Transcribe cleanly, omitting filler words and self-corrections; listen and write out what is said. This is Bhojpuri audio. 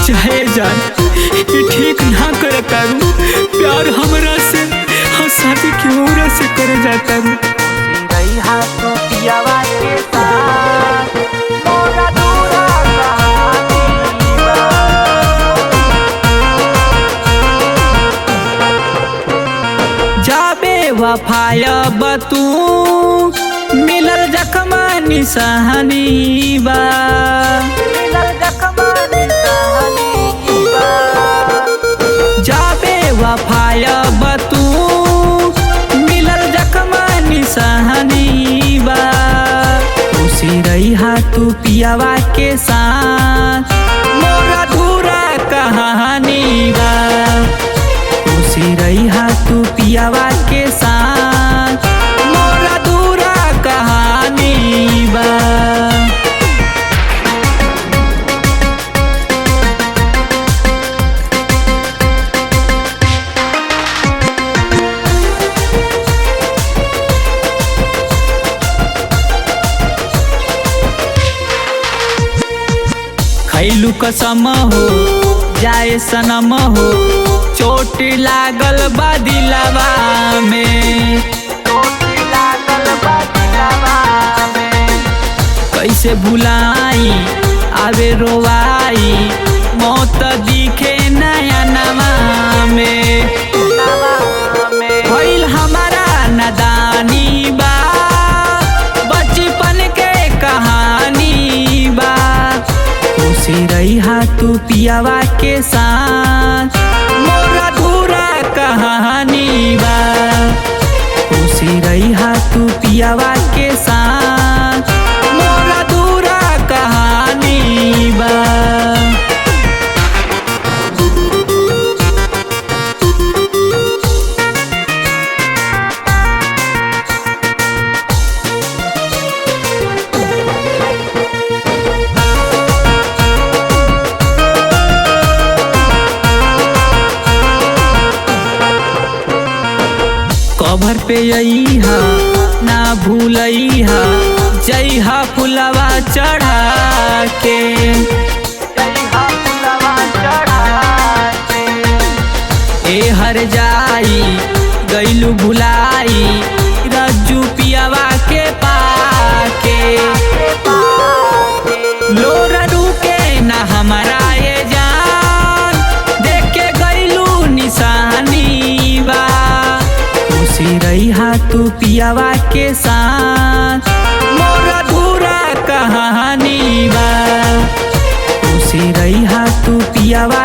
चाहे जान ये ठीक ना करे तारू, प्यार हमरा से और शादी की औरत से करे जाता रू। रही हाथ तो पियावा के साथ मोरा दूरा कहानी बा। जाबे वफाया बतू मिलल जख्मा निशानी बा, मिलल जख्मा निशानी बा। जाबे वफाया बतू मिलल जख्मा निशानी बा। खुशी रही तू पियावा के साथ मोरा धूरा कहानी बा। खुशी रही तू पियावा के साथ मोरा धूरा कहानी बा। खैलू कसम हो जाए सनम हो, चोट लागल बा दिलवा में, चोट लागल बा दिलवा में। कैसे भुलाई आवे रोवाई मौत दिखे नयनवा में। भइल हमारा नादानी बा, बचपन के कहानी बा। खुशी रही तू पियावा के साथ मोरा धूरा कहानी बा। खुशी रही तू पियावा के साथ मोरा धूरा कहानी बा। कबर पे अइहा ना भूलइहा, जइहा फुलवा चढ़ा के, जइहा फुलवा चढ़ा के। ए हर जाई गइलू भुलाई रज्जू पियावा के पाके। लोरा रुके ना हमारा ये जान, देख के गइलू निशानी बा। खुशी रही तू पियावा के साथ मोरा धूरा कहानी बा। खुशी रही तू पियावा